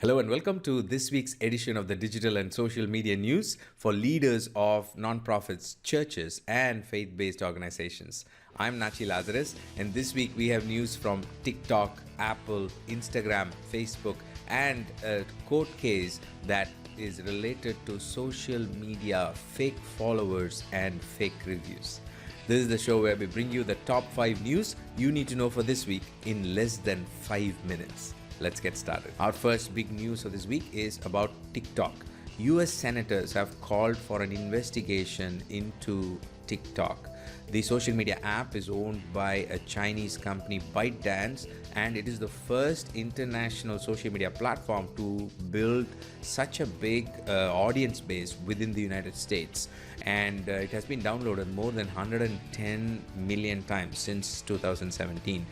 Hello and welcome to this week's edition of the Digital and Social Media News for leaders of nonprofits, churches, and faith based organizations. I'm Natchi Lazarus, and this week we have news from TikTok, Apple, Instagram, Facebook, and a court case that is related to social media fake followers and fake reviews. This is the show where we bring you the top 5 news you need to know for this week in less than 5 minutes. Let's get started. Our first big news of this week is about TikTok. US senators have called for an investigation into TikTok. The social media app is owned by a Chinese company, ByteDance, and it is the first international social media platform to build such a big audience base within the United States. And it has been downloaded more than 110 million times since 2017.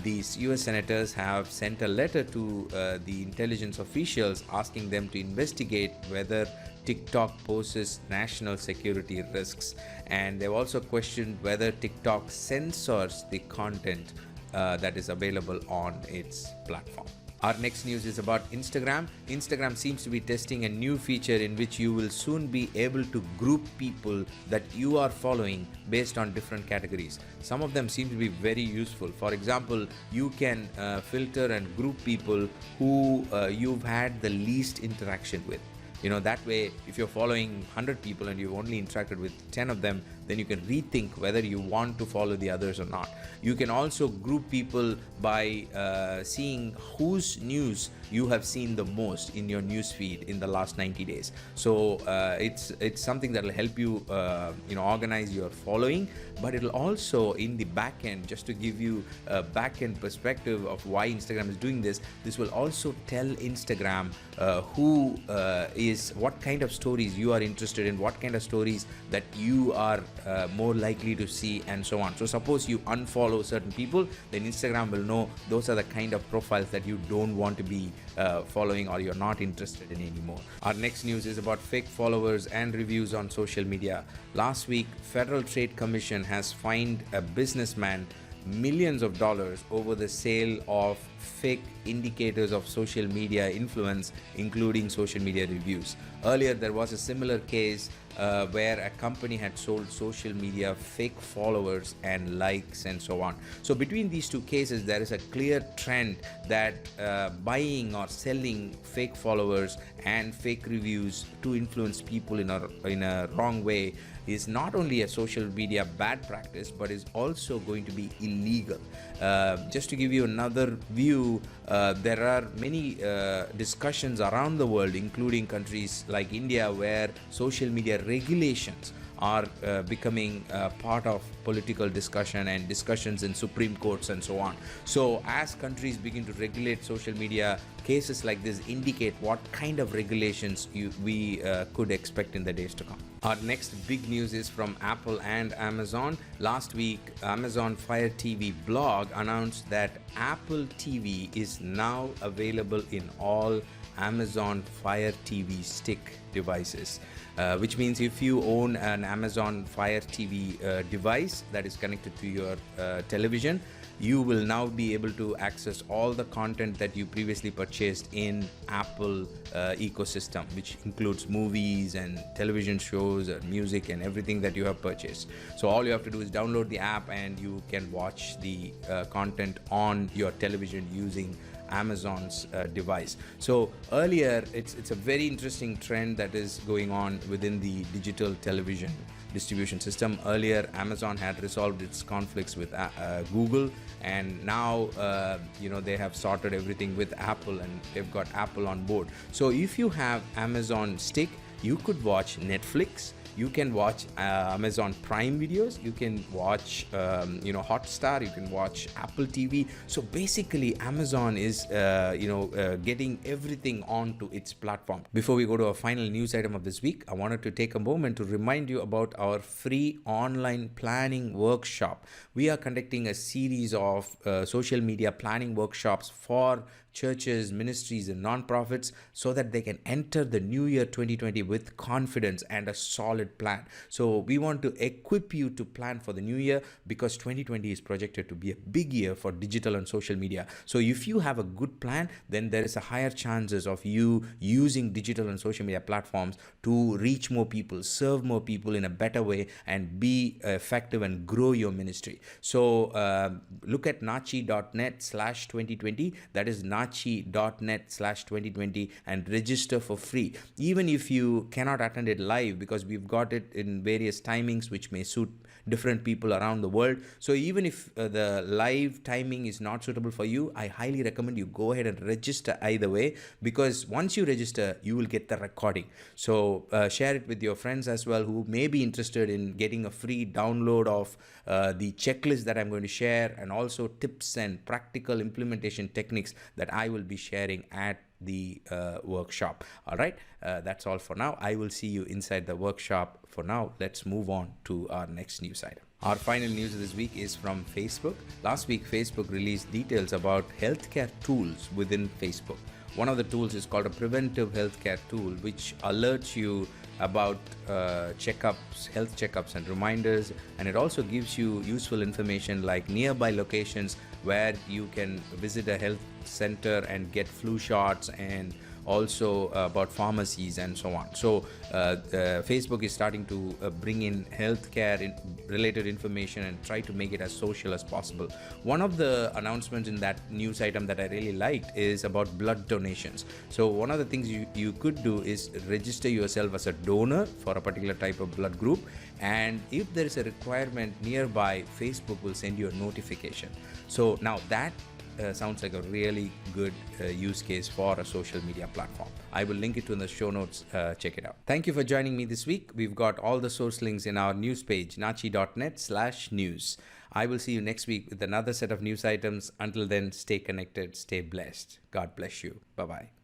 These US senators have sent a letter to the intelligence officials asking them to investigate whether TikTok poses national security risks, and they've also questioned whether TikTok censors the content that is available on its platform. Our next news is about Instagram. Instagram seems to be testing a new feature in which you will soon be able to group people that you are following based on different categories. Some of them seem to be very useful. For example, you can filter and group people who you've had the least interaction with. That way, if you're following 100 people and you've only interacted with 10 of them, then you can rethink whether you want to follow the others or not. You can also group people by seeing whose news you have seen the most in your news feed in the last 90 days. So it's something that will help you organize your following, but it'll also, in the back end, just to give you a back end perspective of why Instagram is doing this will also tell Instagram what kind of stories you are interested in, what kind of stories that you are more likely to see, and so on. So suppose you unfollow certain people, then Instagram will know those are the kind of profiles that you don't want to be following or you're not interested in anymore. Our next news is about fake followers and reviews on social media. Last week, Federal Trade Commission has fined a businessman millions of dollars over the sale of fake indicators of social media influence, including social media reviews. Earlier, there was a similar case where a company had sold social media fake followers and likes and so on. So between these two cases, there is a clear trend that buying or selling fake followers and fake reviews to influence people in a wrong way is not only a social media bad practice, but is also going to be illegal. Just to give you another view, there are many discussions around the world, including countries like India, where social media regulations are becoming part of political discussion and discussions in Supreme Courts and so on. So as countries begin to regulate social media, cases like this indicate what kind of regulations we could expect in the days to come. Our next big news is from Apple and Amazon. Last week, Amazon Fire TV blog announced that Apple TV is now available in all Amazon Fire TV stick devices, which means if you own an Amazon Fire TV device that is connected to your television, you will now be able to access all the content that you previously purchased in Apple ecosystem, which includes movies and television shows and music and everything that you have purchased. So all you have to do is download the app and you can watch the content on your television using Amazon's device. So earlier, it's a very interesting trend that is going on within the digital television distribution system. Earlier, Amazon had resolved its conflicts with Google, and now they have sorted everything with Apple, and they've got Apple on board. So if you have Amazon Stick, you could watch Netflix, you can watch Amazon Prime videos, you can watch Hotstar, you can watch Apple TV. So basically Amazon is getting everything onto its platform. Before we go to our final news item of this week, I wanted to take a moment to remind you about our free online planning workshop. We are conducting a series of social media planning workshops for churches, ministries, and nonprofits so that they can enter the new year 2020 with confidence and a solid plan. So we want to equip you to plan for the new year, because 2020 is projected to be a big year for digital and social media. So if you have a good plan, then there is a higher chances of you using digital and social media platforms to reach more people, serve more people in a better way, and be effective and grow your ministry. So look at natchi.net/2020. That is natchi.net/2020, and register for free. Even if you cannot attend it live, because we've got it in various timings which may suit different people around the world. So even if the live timing is not suitable for you, I highly recommend you go ahead and register either way, because once you register, you will get the recording. So share it with your friends as well, who may be interested in getting a free download of the checklist that I'm going to share, and also tips and practical implementation techniques that I will be sharing at the workshop. All right, that's all for now. I will see you inside the workshop. For now, let's move on to our next news item. Our final news of this week is from Facebook. Last week, Facebook released details about healthcare tools within Facebook. One of the tools is called a preventive healthcare tool, which alerts you about checkups, health checkups and reminders, and it also gives you useful information like nearby locations where you can visit a health center and get flu shots, and also about pharmacies and so on. So Facebook is starting to bring in healthcare related information and try to make it as social as possible. One of the announcements in that news item that I really liked is about blood donations. So one of the things you could do is register yourself as a donor for a particular type of blood group, and if there is a requirement nearby, Facebook will send you a notification. So now that sounds like a really good use case for a social media platform. I will link it to in the show notes. Check it out. Thank you for joining me this week. We've got all the source links in our news page, natchi.net/news. I will see you next week with another set of news items. Until then, stay connected, stay blessed. God bless you. Bye-bye.